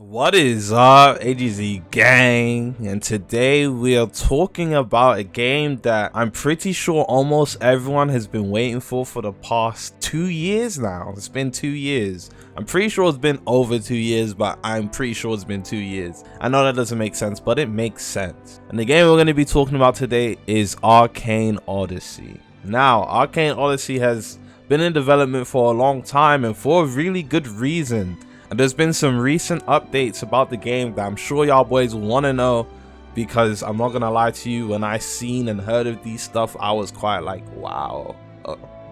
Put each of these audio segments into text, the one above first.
What is up, AGZ gang? And today we are talking about a game that I'm pretty sure almost everyone has been waiting for the past 2 years now. It's been 2 years. I'm pretty sure it's been over 2 years, but I'm pretty sure it's been 2 years. I know that doesn't make sense, but it makes sense. And the game we're going to be talking about today is Arcane Odyssey. Now, Arcane Odyssey has been in development for a long time and for a really good reason. And there's been some recent updates about the game that I'm sure y'all boys want to know, because I'm not gonna lie to you, when I seen and heard of these stuff, I was quite like, wow,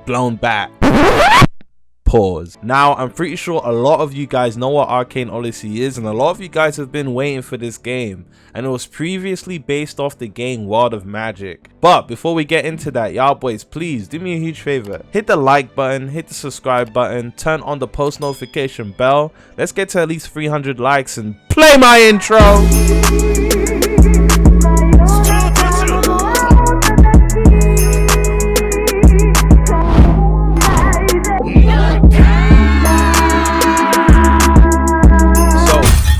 blown back. Pause. Now, I'm pretty sure a lot of you guys know what Arcane Odyssey is, and a lot of you guys have been waiting for this game, and it was previously based off the game World of Magic. But before we get into that, y'all boys, please do me a huge favor, hit the like button, hit the subscribe button, turn on the post notification bell. Let's get to at least 300 likes and play my intro.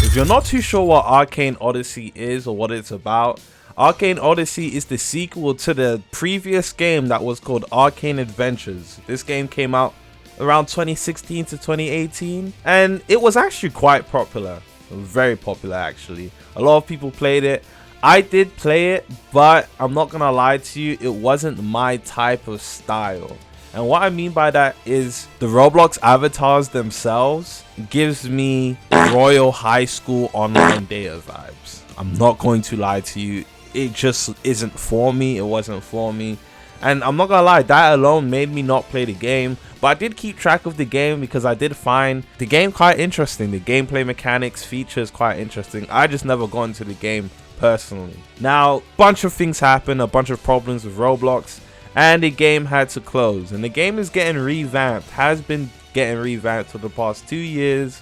If you're not too sure what Arcane Odyssey is or what it's about, Arcane Odyssey is the sequel to the previous game that was called Arcane Adventures. This game came out around 2016 to 2018, and it was actually quite popular. Very popular, actually. A lot of people played it. I did play it, but I'm not gonna lie to you, it wasn't my type of style. And what I mean by that is the Roblox avatars themselves gives me Royal High School Online Data vibes. I'm not going to lie to you. It just isn't for me. It wasn't for me. And I'm not gonna lie, that alone made me not play the game. But I did keep track of the game because I did find the game quite interesting. The gameplay mechanics, features quite interesting. I just never got into the game personally. Now, a bunch of things happened, a bunch of problems with Roblox, and the game had to close. And the game is getting revamped, has been getting revamped for the past 2 years.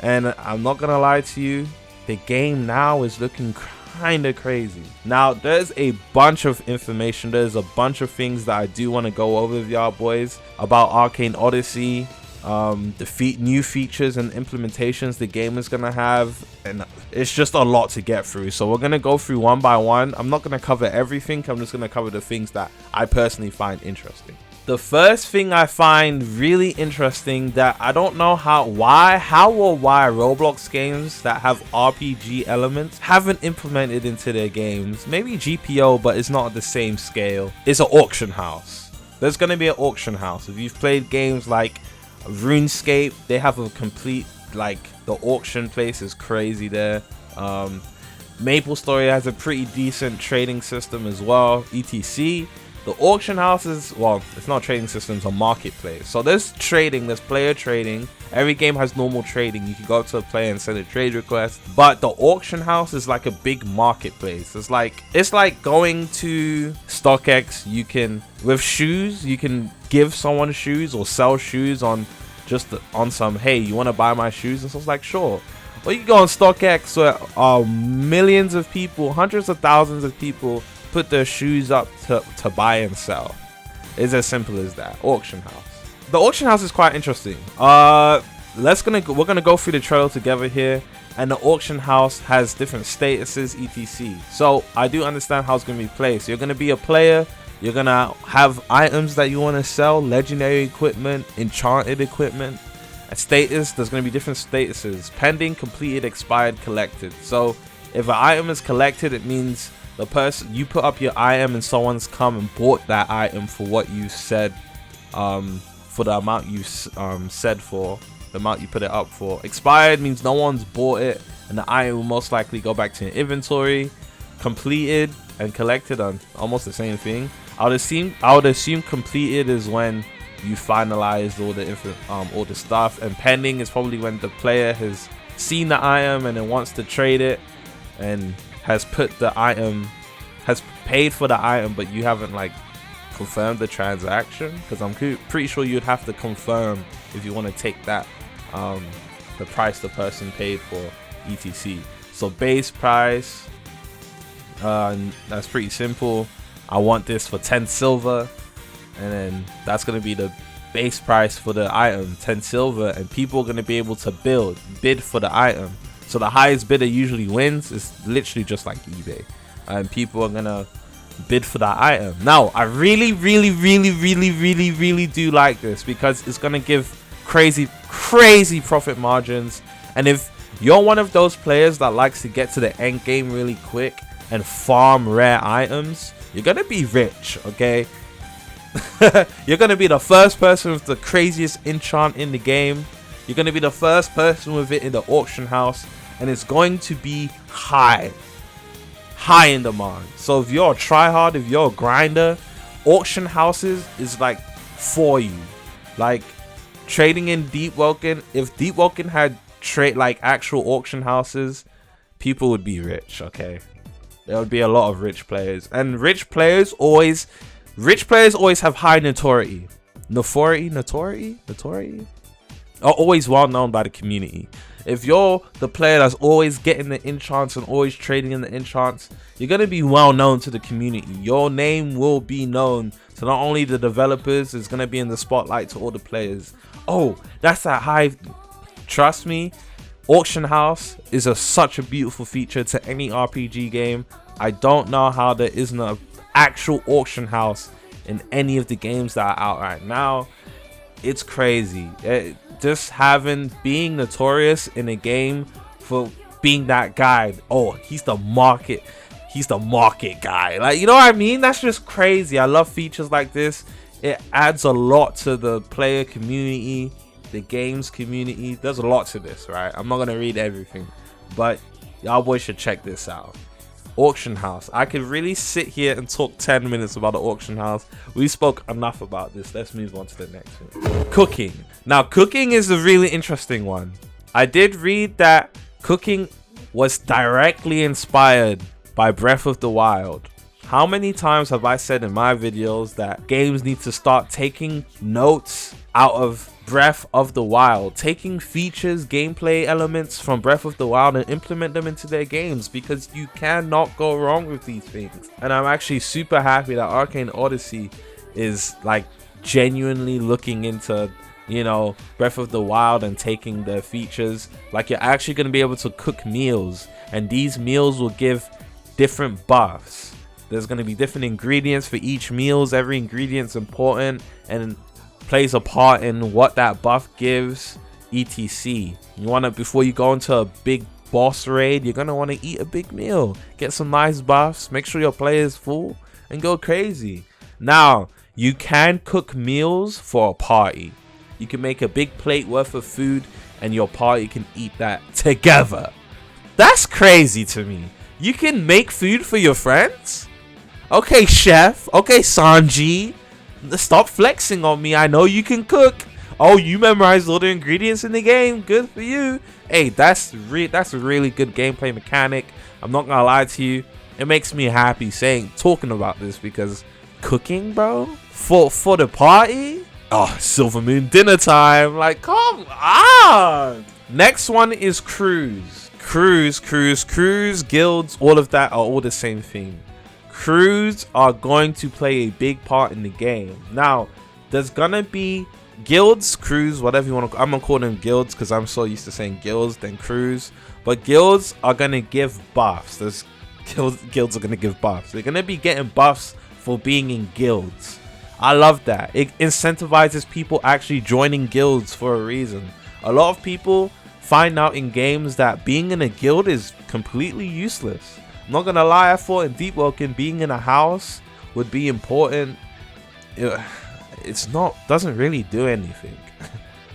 And I'm not gonna lie to you, the game now is looking kind of crazy. Now, there's a bunch of information, there's a bunch of things that I do want to go over with y'all boys about Arcane Odyssey, the new features and implementations the game is gonna have, and it's just a lot to get through. So we're gonna go through one by one. I'm not gonna cover everything. I'm just gonna cover the things that I personally find interesting. The first thing I find really interesting that I don't know how or why Roblox games that have RPG elements haven't implemented into their games. Maybe GPO, but it's not at the same scale. It's an auction house. There's gonna be an auction house. If you've played games like RuneScape, they have a complete, like, the auction place is crazy there. MapleStory has a pretty decent trading system as well, etc. The auction house is, well, it's not a trading system, it's a marketplace. So there's trading, there's player trading. Every game has normal trading. You can go up to a player and send a trade request. But the auction house is like a big marketplace. It's like going to StockX. You can, with shoes, you can give someone shoes or sell shoes on some, hey, you want to buy my shoes? And so it's like, sure. Or you can go on StockX where millions of people, hundreds of thousands of people put their shoes up to buy and sell. It's as simple as that. Auction house. The auction house is quite interesting. We're gonna go through the trailer together here, and the auction house has different statuses, etc. So I do understand how it's gonna be played. So you're gonna be a player. You're gonna have items that you want to sell, legendary equipment, enchanted equipment. A status, there's gonna be different statuses: pending, completed, expired, collected. So if an item is collected, it means the person, you put up your item and someone's come and bought that item for what you said, for the amount you said for, the amount you put it up for. Expired means no one's bought it and the item will most likely go back to your inventory. Completed and collected are almost the same thing. I would assume completed is when you finalized all the stuff, and pending is probably when the player has seen the item and then wants to trade it and has paid for the item, but you haven't like confirmed the transaction, because I'm pretty sure you'd have to confirm if you want to take that the price the person paid for, etc. So base price, that's pretty simple. I want this for 10 silver, and then that's going to be the base price for the item, 10 silver, and people are going to be able to bid for the item. So the highest bidder usually wins. It's literally just like eBay, and people are gonna bid for that item. Now I really do like this because it's gonna give crazy profit margins. And if you're one of those players that likes to get to the end game really quick and farm rare items, you're gonna be rich, okay? You're gonna be the first person with the craziest enchant in the game. You're gonna be the first person with it in the auction house, and it's going to be high in demand. So if you're a tryhard, if you're a grinder, auction houses is like for you. Like trading in Deep Woken, if Deep Woken had like actual auction houses, people would be rich, okay? There would be a lot of rich players, and rich players always have high notoriety. Notoriety are always well known by the community. If you're the player that's always getting the enchants and always trading in the enchants, you're going to be well known to the community. Your name will be known to not only the developers, it's going to be in the spotlight to all the players. Oh, that's that high. Trust me, auction house is such a beautiful feature to any RPG game. I don't know how there isn't an actual auction house in any of the games that are out right now. It's crazy. Just being notorious in a game for being that guy. Oh, he's the market guy. Like, you know what I mean? That's just crazy. I love features like this. It adds a lot to the player community, the games community. There's a lot to this, right? I'm not gonna read everything, but y'all boys should check this out. Auction house. I could really sit here and talk 10 minutes about the auction house. We spoke enough about this. Let's move on to the next one. Cooking. Now, cooking is a really interesting one. I did read that cooking was directly inspired by Breath of the Wild. How many times have I said in my videos that games need to start taking notes out of Breath of the Wild, taking features, gameplay elements from Breath of the Wild and implement them into their games, because you cannot go wrong with these things. And I'm actually super happy that Arcane Odyssey is like genuinely looking into, you know, Breath of the Wild and taking their features. Like, you're actually going to be able to cook meals, and these meals will give different buffs. There's going to be different ingredients for each meals. Every ingredient's important and plays a part in what that buff gives, etc. You want to, before you go into a big boss raid, you're going to want to eat a big meal, get some nice buffs, make sure your player is full, and go crazy. Now, you can cook meals for a party. You can make a big plate worth of food and your party can eat that together. That's crazy to me. You can make food for your friends? Okay, chef. Okay, Sanji. Stop flexing on me. I know you can cook. Oh, you memorized all the ingredients in the game. Good for you. Hey, that's a really good gameplay mechanic. I'm not gonna lie to you. It makes me happy talking about this, because cooking, bro, for the party. Oh, Silver Moon dinner time. Like, come on. Next one is crews. Crews, guilds, all of that are all the same thing. Crews are going to play a big part in the game. Now, there's gonna be guilds, crews, whatever you want to. I'm gonna call them guilds because I'm so used to saying guilds than crews. But guilds are gonna give buffs. There's guilds are gonna give buffs. They're gonna be getting buffs for being in guilds. I love that. It incentivizes people actually joining guilds for a reason. A lot of people find out in games that being in a guild is completely useless. I'm not gonna lie, I thought in Deep Woken being in a house would be important. It's not, doesn't really do anything.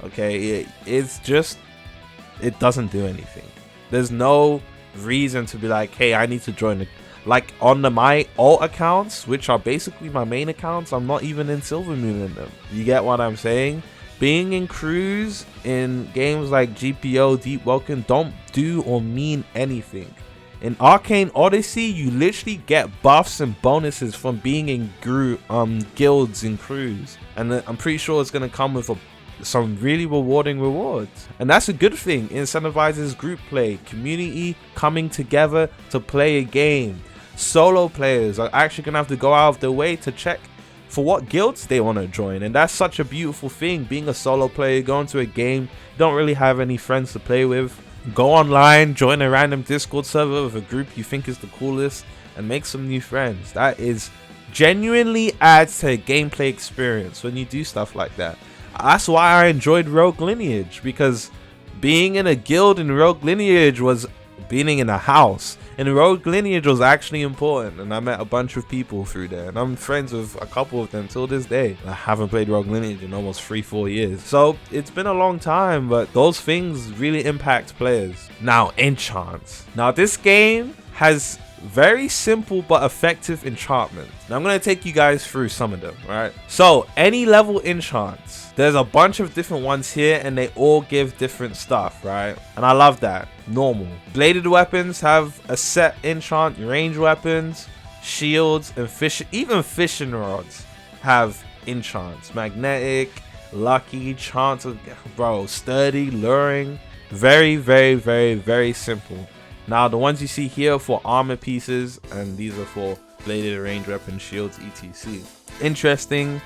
Okay, it doesn't do anything. There's no reason to be like, hey, I need to join like on my alt accounts, which are basically my main accounts. I'm not even in Silver Moon in them. You get what I'm saying? Being in crews in games like GPO, Deep Woken don't do or mean anything. In Arcane Odyssey, you literally get buffs and bonuses from being in guilds and crews. And I'm pretty sure it's going to come with some really rewarding rewards. And that's a good thing. It incentivizes group play, community coming together to play a game. Solo players are actually going to have to go out of their way to check for what guilds they want to join. And that's such a beautiful thing. Being a solo player, going to a game, you don't really have any friends to play with. Go online, join a random Discord server with a group you think is the coolest, and make some new friends. That is genuinely adds to a gameplay experience when you do stuff like that. That's why I enjoyed Rogue Lineage, because being in a guild in Rogue Lineage was being in a house. And Rogue Lineage was actually important, and I met a bunch of people through there, and I'm friends with a couple of them till this day. I haven't played Rogue Lineage in almost 3-4 years, so it's been a long time, but those things really impact players. Now, Enchants. Now, this game has very simple but effective enchantments. Now I'm going to take you guys through some of them, right? So any level enchants, there's a bunch of different ones here, and they all give different stuff, right? And I love that. Normal bladed weapons have a set enchant, range weapons, shields, and even fishing rods have enchants. Magnetic, lucky, chance of, bro, sturdy, luring. Very, very, very, very simple. Now the ones you see here are for armor pieces, and these are for bladed range weapons, shields, etc. Interesting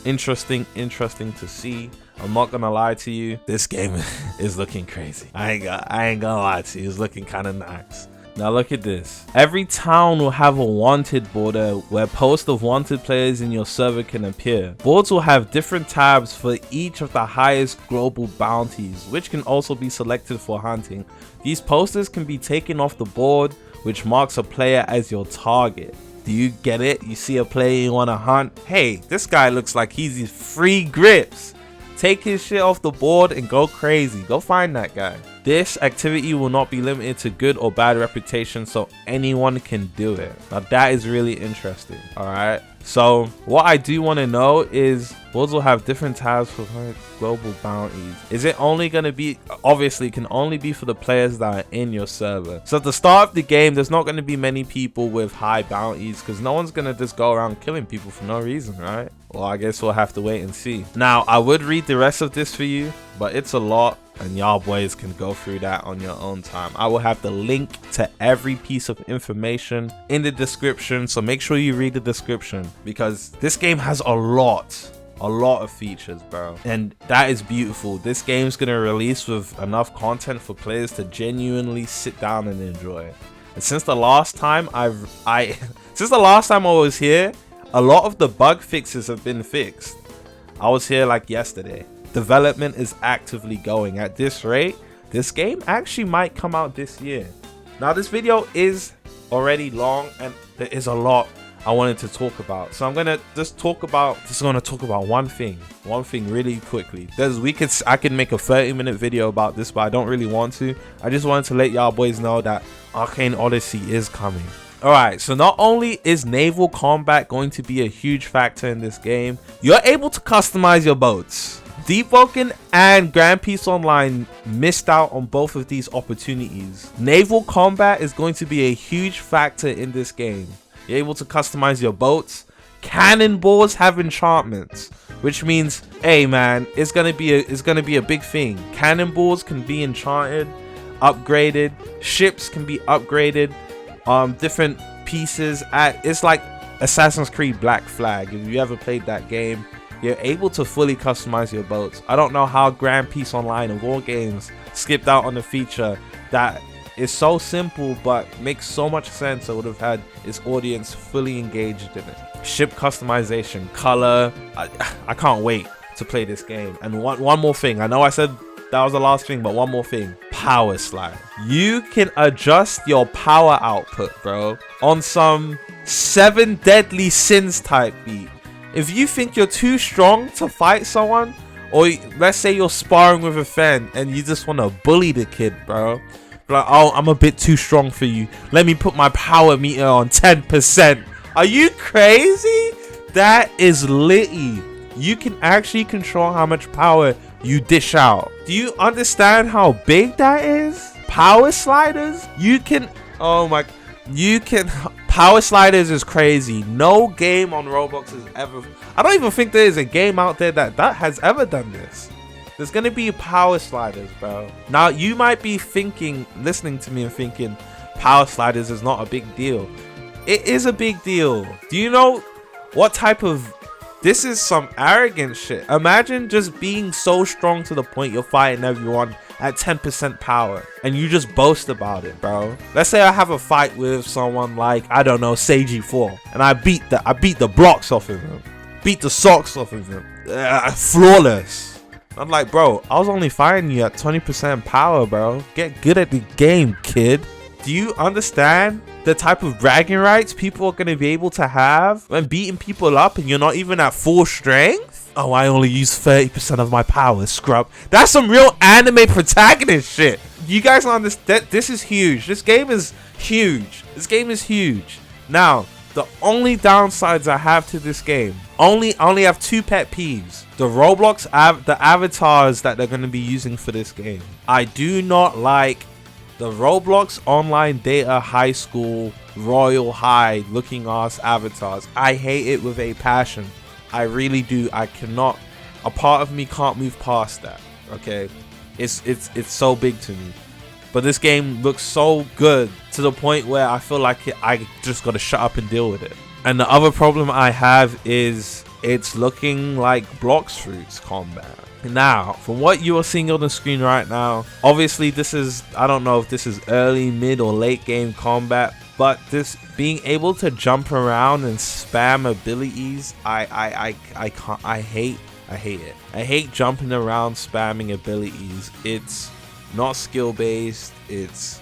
to see. I'm not gonna lie to you, this game is looking crazy. I ain't gonna lie to you, it's looking kind of nice. Now look at this. Every town will have a wanted border where posts of wanted players in your server can appear. Boards will have different tabs for each of the highest global bounties, which can also be selected for hunting. These posters can be taken off the board, which marks a player as your target. Do you get it? You see a player you want to hunt? Hey, this guy looks like he's free grips. Take his shit off the board and go crazy. Go find that guy. This activity will not be limited to good or bad reputation, so anyone can do it. Now that is really interesting. All right. So what I do want to know is boards will have different tabs for global bounties. Is it only going to be, obviously it can only be for the players that are in your server. So at the start of the game, there's not going to be many people with high bounties, because no one's going to just go around killing people for no reason, right? Well, I guess we'll have to wait and see. Now I would read the rest of this for you, but it's a lot, and y'all boys can go through that on your own time. I will have the link to every piece of information in the description, so make sure you read the description, because this game has a lot of features, bro, and that is beautiful. This game's gonna release with enough content for players to genuinely sit down and enjoy it. And since the last time I was here, a lot of the bug fixes have been fixed. I was here like yesterday. Development is actively going. At this rate, this game actually might come out this year. Now this video is already long, and there is a lot I wanted to talk about, so I'm gonna just talk about one thing really quickly. I can make a 30-minute video about this, but I don't really want to. I just wanted to let y'all boys know that Arcane Odyssey is coming. Alright, so not only is naval combat going to be a huge factor in this game, you're able to customize your boats. Deep Vulcan and Grand Peace Online missed out on both of these opportunities. Naval combat is going to be a huge factor in this game. You're able to customize your boats. Cannonballs have enchantments, which means, hey man, it's gonna be a big thing. Cannonballs can be enchanted, upgraded. Ships can be upgraded. Different pieces. It's like Assassin's Creed Black Flag. If you ever played that game, you're able to fully customize your boats. I don't know how Grand Peace Online and War Games skipped out on the feature that is so simple but makes so much sense. I would have had its audience fully engaged in it. Ship customization, color. I can't wait to play this game. And one more thing. I know I said that was the last thing, but one more thing. Power slide. You can adjust your power output, bro, on some 7 Deadly Sins type beat. If you think you're too strong to fight someone, or let's say you're sparring with a friend and you just want to bully the kid, bro, like, oh, I'm a bit too strong for you, let me put my power meter on 10%. Are you crazy? That is litty. You can actually control how much power you dish out. Do you understand how big that is? Power sliders, power sliders is crazy. No game on Roblox has ever, I don't even think there is a game out there that has ever done this. There's gonna be power sliders, bro. Now you might be thinking, listening to me and thinking, power sliders is not a big deal. It is a big deal. Do you know what type of, this is some arrogant shit. Imagine just being so strong to the point you're fighting everyone at 10% power and you just boast about it, bro. Let's say I have a fight with someone like, I don't know, Seiji 4, and I beat the blocks off of him, beat the socks off of him, flawless. I'm like, bro, I was only fighting you at 20% power, bro. Get good at the game, kid. Do you understand the type of bragging rights people are going to be able to have when beating people up and you're not even at full strength? Oh, I only use 30% of my power, scrub. That's some real anime protagonist shit. You guys understand? This is huge. This game is huge. This game is huge. Now, the only downsides I have to this game, only have 2 pet peeves. The Roblox, the avatars that they're going to be using for this game. I do not like the Roblox online data high school royal high looking ass avatars. I hate it with a passion. I really do. I cannot, a part of me can't move past that. Okay, it's so big to me. But this game looks so good to the point where I feel like I just gotta shut up and deal with it. And the other problem I have is it's looking like Blox Fruits combat. Now, from what you are seeing on the screen right now, obviously this is, I don't know if this is early, mid, or late game combat, but this being able to jump around and spam abilities, I can't, I hate it. I hate jumping around spamming abilities. It's not skill based. It's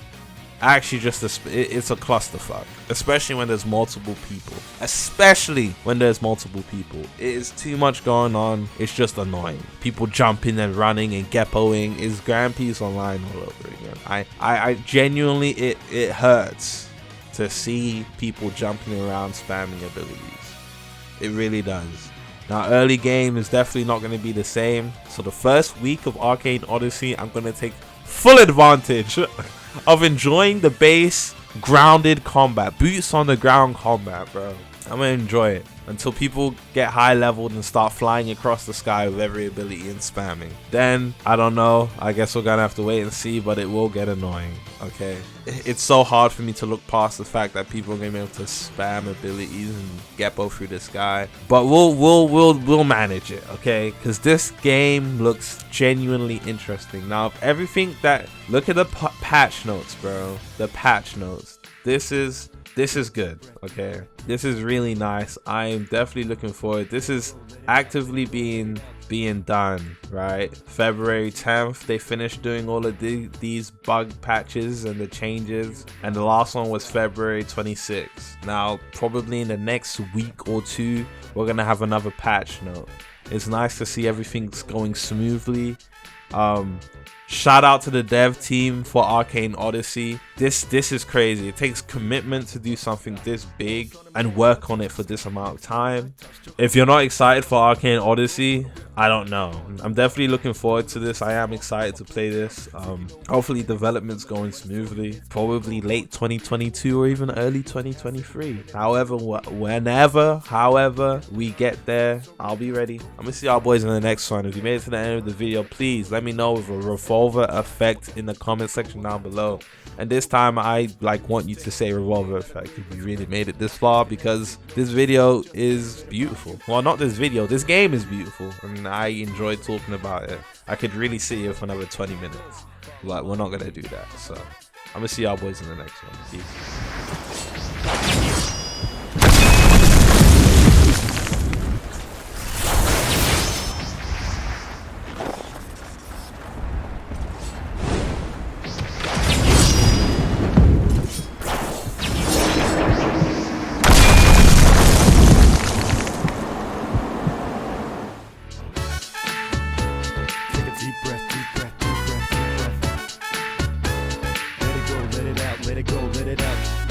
actually just it's a clusterfuck, especially when there's multiple people. It is too much going on. It's just annoying. People jumping and running and geppoing is Grand Peace Online all over again. I genuinely, it hurts to see people jumping around spamming abilities. It really does. Now, early game is definitely not going to be the same. So the first week of Arcane Odyssey, I'm going to take full advantage of enjoying the base grounded combat, boots on the ground combat, bro. I'm gonna enjoy it until people get high leveled and start flying across the sky with every ability and spamming. Then I don't know, I guess we're gonna have to wait and see, but it will get annoying. Okay, it's so hard for me to look past the fact that people are gonna be able to spam abilities and geppo through the sky, but we'll manage it, okay? Because this game looks genuinely interesting. Now, if everything that, look at the patch notes, bro. The patch notes. This is good, okay? This is really nice. I am definitely looking forward. This is actively being done, right? February 10th, they finished doing all of these bug patches and the changes, and the last one was February 26th. Now, probably in the next week or two, we're gonna have another patch note. It's nice to see everything's going smoothly. Shout out to the dev team for Arcane Odyssey. This is crazy. It takes commitment to do something this big and work on it for this amount of time. If you're not excited for Arcane Odyssey, I don't know. I'm definitely looking forward to this. I am excited to play this. Hopefully development's going smoothly. Probably late 2022 or even early 2023. However we get there, I'll be ready. I'm gonna see y'all boys in the next one. If you made it to the end of the video, please let me know with a revolver effect in the comment section down below. And this time I want you to say revolver effect if you really made it this far, because this video is beautiful. Well, not this video, this game is beautiful, and I enjoyed talking about it. I could really sit here for another 20 minutes. Like, we're not gonna do that. So I'm gonna see y'all boys in the next one. Peace. Deep breath, deep breath, deep breath, deep breath. Let it go, let it out, let it go, let it out.